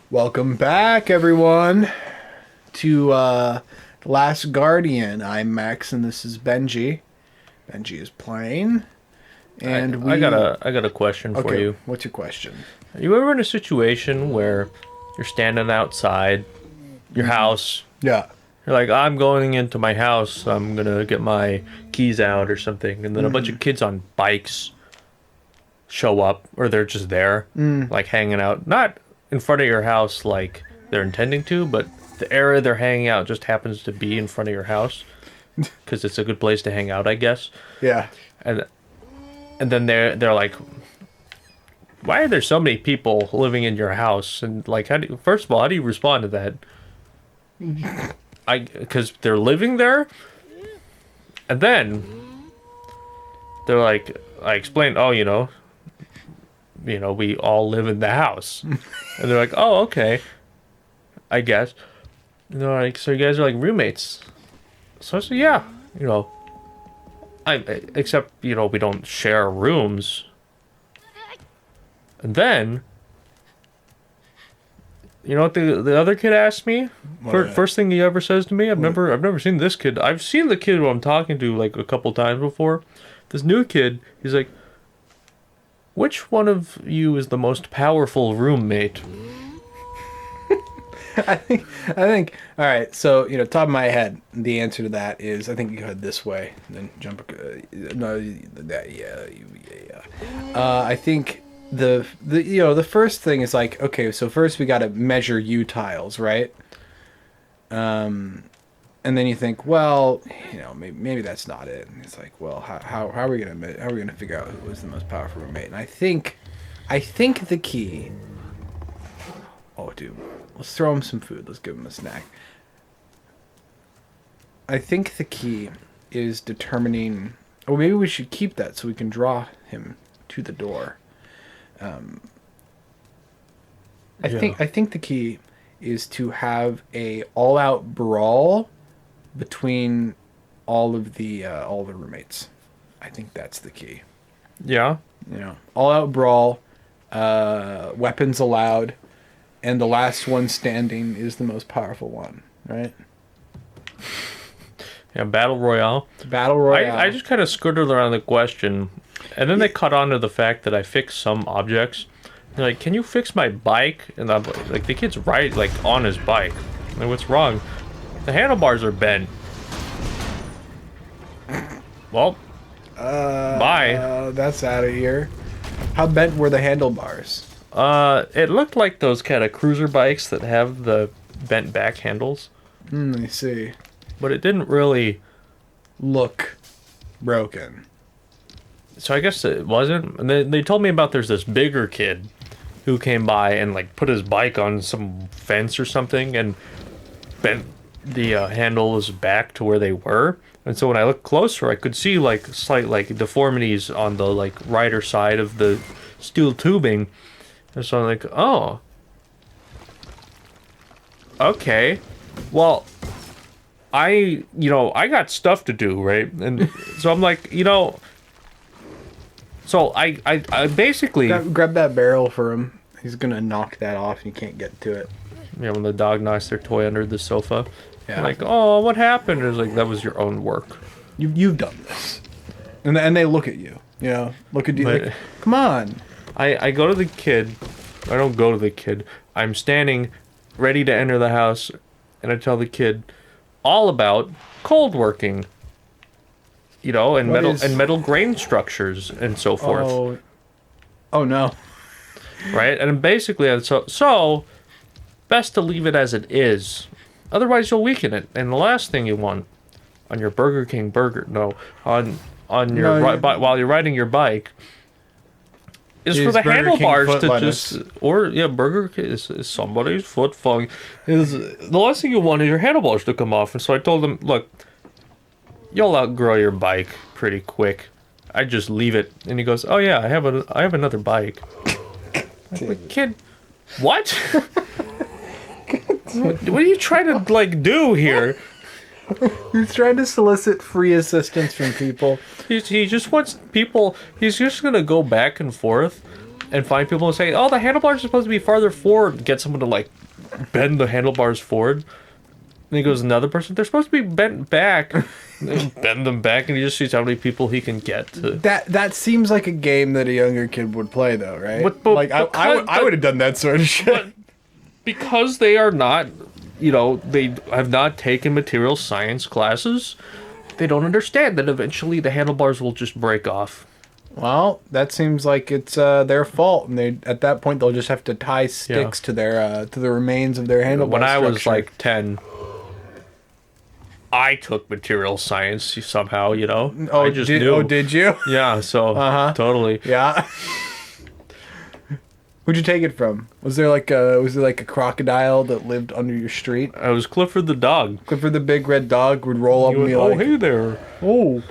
Welcome back, everyone, to Last Guardian. I'm Max, and this is Benji. Benji is playing, and I got a question for you. What's your question? Are you ever in a situation where you're standing outside your house? Yeah. You're like, I'm going into my house. I'm gonna get my keys out or something, and then a bunch of kids on bikes show up, or they're just there, like hanging out, not in front of your house like they're intending to, but the area they're hanging out just happens to be in front of your house because it's a good place to hang out, I guess. Yeah. And then they're like, why are there so many people living in your house? And like, first of all, how do you respond to that? Because they're living there, and then they're like, I explained, oh, you know, we all live in the house. And they're like, oh, okay, I guess. And they're like, so you guys are like roommates? So I said, yeah, except, we don't share rooms. And then, you know what the other kid asked me? First thing he ever says to me, I've never seen this kid. I've seen the kid who I'm talking to like a couple times before. This new kid, he's like, which one of you is the most powerful roommate? I think. All right. So top of my head, the answer to that is I think you head this way, and then jump. I think the first thing is like, okay, so first we got to measure U tiles, right? And then you think, well, maybe that's not it. And it's like, well, how are we gonna figure out who was the most powerful roommate? And I think the key. Oh, dude, let's throw him some food. Let's give him a snack. I think the key is determining. Or maybe we should keep that so we can draw him to the door. I think the key is to have a all-out brawl between all the roommates. I think that's the key. Yeah. All-out brawl, weapons allowed, and the last one standing is the most powerful one, right? Yeah, Battle Royale. Battle Royale. I just kind of skirted around the question, and then they caught on to the fact that I fixed some objects. They're like, can you fix my bike? And I'm like, the kid's right, like, on his bike. Like, what's wrong? The handlebars are bent. Well, bye. That's out of here. How bent were the handlebars? It looked like those kind of cruiser bikes that have the bent back handles. I see. But it didn't really look broken. So I guess it wasn't. And they told me about there's this bigger kid who came by and like put his bike on some fence or something and bent the handles back to where they were. And so when I looked closer, I could see like slight like deformities on the like rider side of the steel tubing. And so I'm like, oh, okay, well, I got stuff to do, right? And so I'm like, so I basically grab that barrel for him. He's gonna knock that off. You can't get to it. When the dog knocks their toy under the sofa. Yeah. Like, oh, what happened? It's like, that was your own work. You've done this, and they look at you. Look at you. Like, come on. I go to the kid. I don't go to the kid. I'm standing, ready to enter the house, and I tell the kid all about cold working. And metal grain structures and so forth. Oh no. Right, and basically, so best to leave it as it is. Otherwise, you'll weaken it. And the last thing you want on your Burger King burger, while you're riding your bike, is for the handlebars to just, Burger King is somebody's foot falling. The last thing you want is your handlebars to come off. And so I told them, look, you'll outgrow your bike pretty quick. I just leave it. And he goes, oh yeah, I have another bike. I'm like, kid, what? What are you trying to do here? He's trying to solicit free assistance from people. He just wants people. He's just gonna go back and forth and find people and say, oh, the handlebars are supposed to be farther forward. Get someone to like bend the handlebars forward. And he goes, another person, they're supposed to be bent back. Bend them back, and he just sees how many people he can get to. That seems like a game that a younger kid would play, though, right? I would have done that sort of shit. But because they are not, they have not taken material science classes, they don't understand that eventually the handlebars will just break off. Well, that seems like it's their fault, and at that point they'll just have to tie sticks to the remains of their handlebars. When I was like 10. I took material science somehow, Oh, I just knew. Oh, did you? Yeah, so totally. Yeah. Who'd you take it from? Was there like a crocodile that lived under your street? I was Clifford the dog. Clifford the big red dog would roll up and be like, "Oh, hey there. Oh,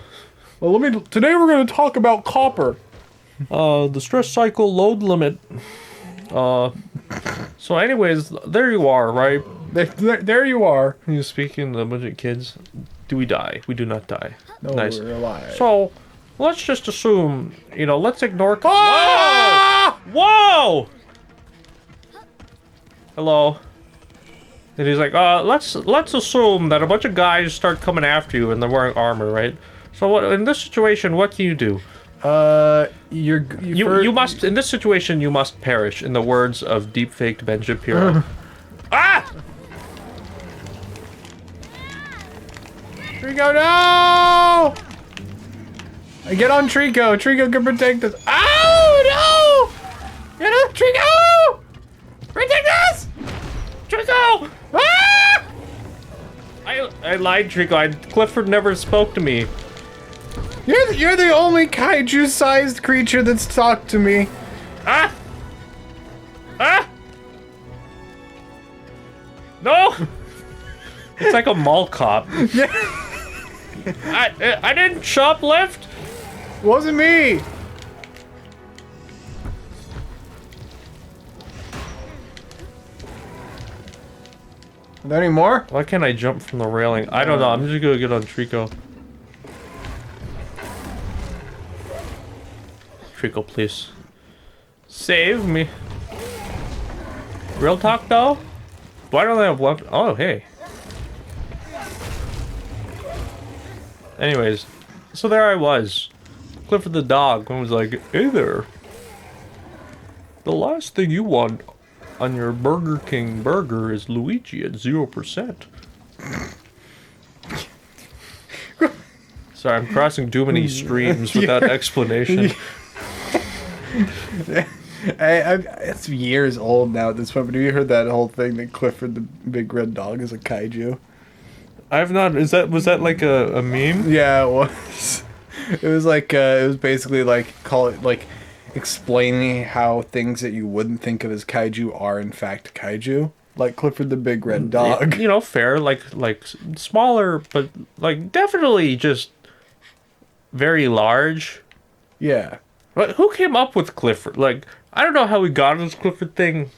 well, today we're going to talk about copper. The stress cycle load limit. So anyways, there you are, right? There you are. You're speaking to a bunch of kids. Do we die? We do not die. No, nice. We're alive. So, let's just assume, let's ignore... Ah! Whoa! Hello. And he's like, let's assume that a bunch of guys start coming after you and they're wearing armor, right? So what in this situation, what can you do? You must, in this situation, you must perish, in the words of deep-faked Ben Shapiro. Ah! Treecko, no! Get on Treecko. Treecko can protect us. Oh, no! Get on Treecko! Protect us! Treecko! Ah! I lied, Treecko. Clifford never spoke to me. You're the only kaiju-sized creature that's talked to me. Ah! Ah! No! It's like a mall cop. Yeah. I didn't shoplift. Wasn't me. Are there any more? Why can't I jump from the railing? I don't know. I'm just gonna get on Treecko. Treecko, please. Save me. Real talk, though? Why don't I have left? Oh, hey. Anyways, so there I was. Clifford the dog. I was like, hey there. The last thing you want on your Burger King burger is Luigi at 0%. Sorry, I'm crossing too many streams without explanation. It's years old now at this point, but have you heard that whole thing that Clifford the big red dog is a kaiju? I've not. Was that like a meme? Yeah, it was. It was basically explaining how things that you wouldn't think of as kaiju are in fact kaiju. Like Clifford the big red dog. Fair, like smaller, but like definitely just very large. Yeah. But who came up with Clifford? Like, I don't know how we got this Clifford thing.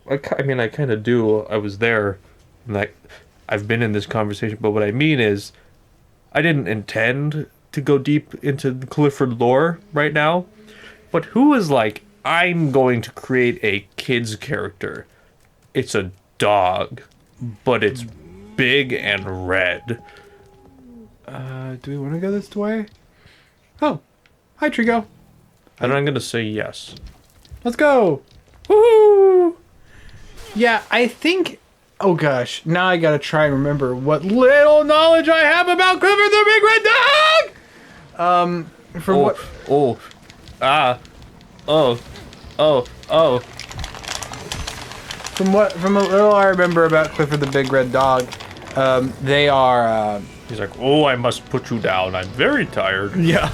I mean, I kind of do. I was there. Like, I've been in this conversation, but what I mean is, I didn't intend to go deep into the Clifford lore right now. But who is like, I'm going to create a kid's character. It's a dog, but it's big and red. Do we want to go this way? Oh, hi Treecko. And I'm gonna say yes. Let's go. Woohoo! Yeah, I think. Oh gosh, now I gotta try and remember what little knowledge I have about Clifford the Big Red Dog. From a little I remember about Clifford the Big Red Dog, they are. He's like, oh, I must put you down. I'm very tired. Yeah.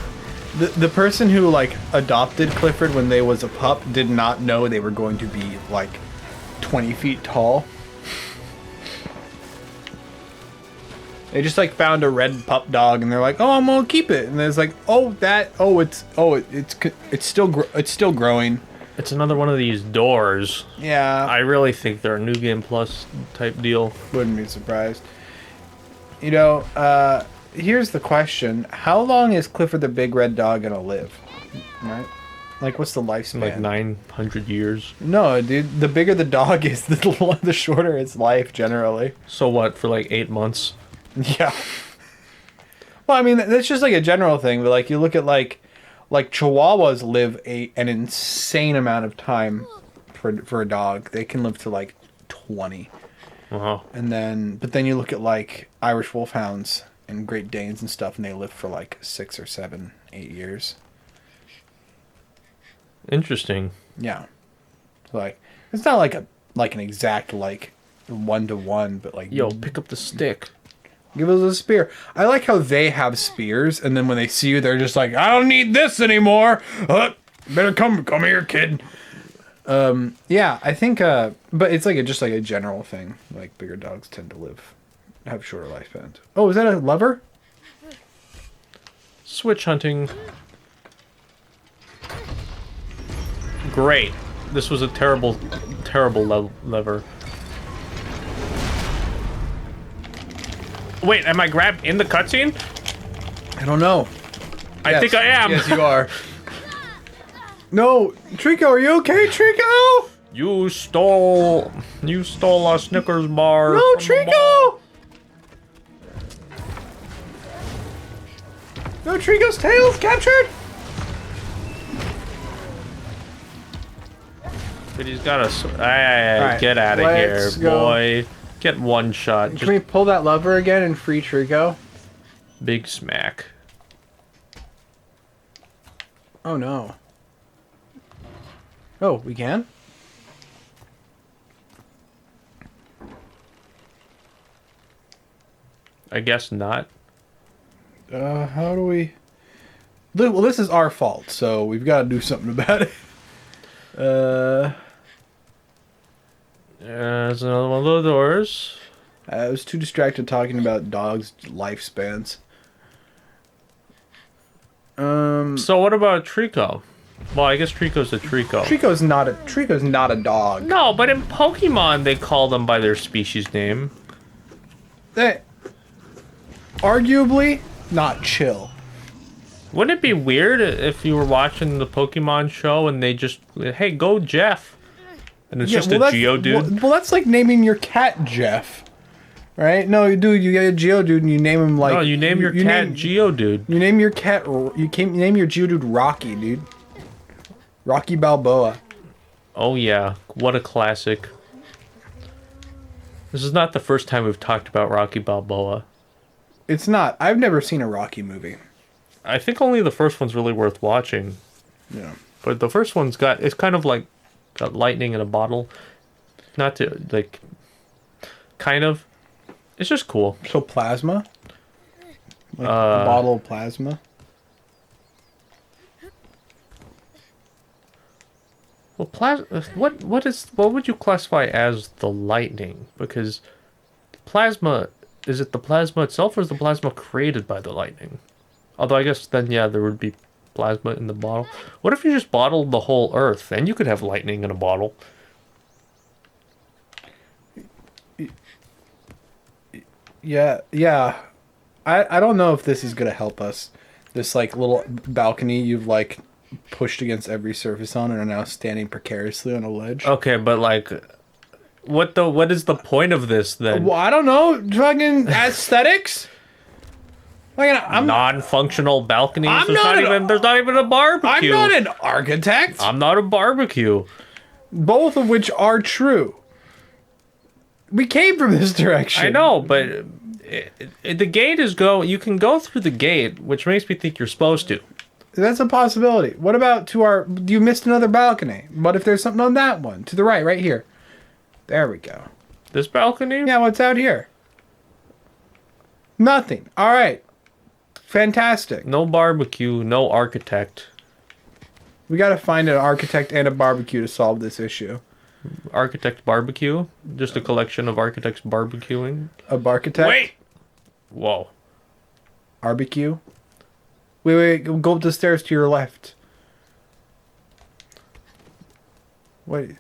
The person who like adopted Clifford when they was a pup did not know they were going to be like 20 feet tall. They just like found a red pup dog and they're like, oh, I'm gonna keep it. And it's like, it's still growing. It's another one of these doors. Yeah. I really think they're a New Game Plus type deal. Wouldn't be surprised. Here's the question. How long is Clifford the Big Red Dog gonna live? Right? Like, what's the lifespan? Like 900 years. No, dude. The bigger the dog is, the shorter its life generally. So what, for like 8 months? Yeah. Well, I mean, that's just like a general thing. But like, you look at like Chihuahuas live an insane amount of time for a dog. They can live to like 20. Wow. But then you look at like Irish Wolfhounds and Great Danes and stuff, and they live for like 6 or 7, 8 years. Interesting. Yeah. Like, it's not like an exact like 1-to-1, but like, Yo, pick up the stick. give us a spear. I like how they have spears, and then when they see you, they're just like, I don't need this anymore. Better come here, kid. Yeah, I think, but it's like just like a general thing. Like, bigger dogs tend to have shorter lifespans. Oh, is that a lever? Switch hunting. Great. This was a terrible lever. Wait, am I grabbed in the cutscene? I don't know. I think I am. Yes, you are. No, Treecko, are you okay, Treecko? You stole a Snickers bar. No, Treecko! No, Treecko's tail's captured! But he's got a... Get out of here, boy. Get one shot. Can we pull that lever again and free Treecko? Big smack. Oh, no. Oh, we can? I guess not. How do we... Well, this is our fault, so we've got to do something about it. There's another one of the doors. I was too distracted talking about dogs' lifespans. So what about Trico? Well, I guess Trico's a Treecko. Treecko's not a dog. No, but in Pokemon they call them by their species name. They arguably not chill. Wouldn't it be weird if you were watching the Pokemon show and they just, hey, go Jeff, and it's just a Geodude? Well, that's like naming your cat Jeff, right? No, dude, you get a Geodude and you name him like. No, you name your cat Geodude. You name your cat. You name your Geodude Rocky, dude. Rocky Balboa. Oh yeah, what a classic. This is not the first time we've talked about Rocky Balboa. It's not. I've never seen a Rocky movie. I think only the first one's really worth watching. Yeah. But the first one's it's kind of like got lightning in a bottle. Not to, like, kind of. It's just cool. So plasma? Like a bottle of plasma? Well, what would you classify as the lightning? Because plasma, is it the plasma itself or is the plasma created by the lightning? Although I guess then, yeah, there would be plasma in the bottle. What if you just bottled the whole Earth? Then you could have lightning in a bottle. Yeah. I don't know if this is going to help us. This, like, little balcony you've, like, pushed against every surface on and are now standing precariously on a ledge. Okay, but, like, what is the point of this, then? Well, I don't know. Fucking aesthetics? Like, I'm non-functional balconies. There's not even a barbecue. I'm not an architect. I'm not a barbecue. Both of which are true. We came from this direction. I know, but the gate is you can go through the gate, which makes me think you're supposed to. That's a possibility. What about you missed another balcony. What if there's something on that one? To the right here. There we go. This balcony? Yeah, what's out here? Nothing. All right. Fantastic. No barbecue, no architect. We got to find an architect and a barbecue to solve this issue. Architect barbecue? Just a collection of architects barbecuing? A barchitect? Wait! Whoa. Barbecue? Wait, go up the stairs to your left. Wait.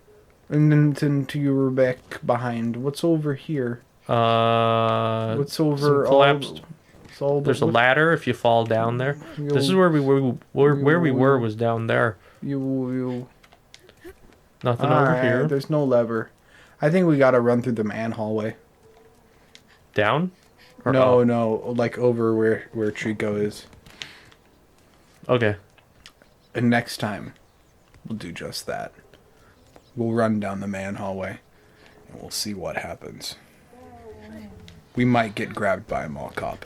And then to your back behind. What's over here? What's over? Collapsed. There's a ladder if you fall down there. This is where we were was down there. You. Nothing over here. There's no lever. I think we gotta run through the man hallway. Down? Or No, up? no, like over where Trico is. Okay. And next time, we'll do just that. We'll run down the man hallway, and we'll see what happens. We might get grabbed by a mall cop.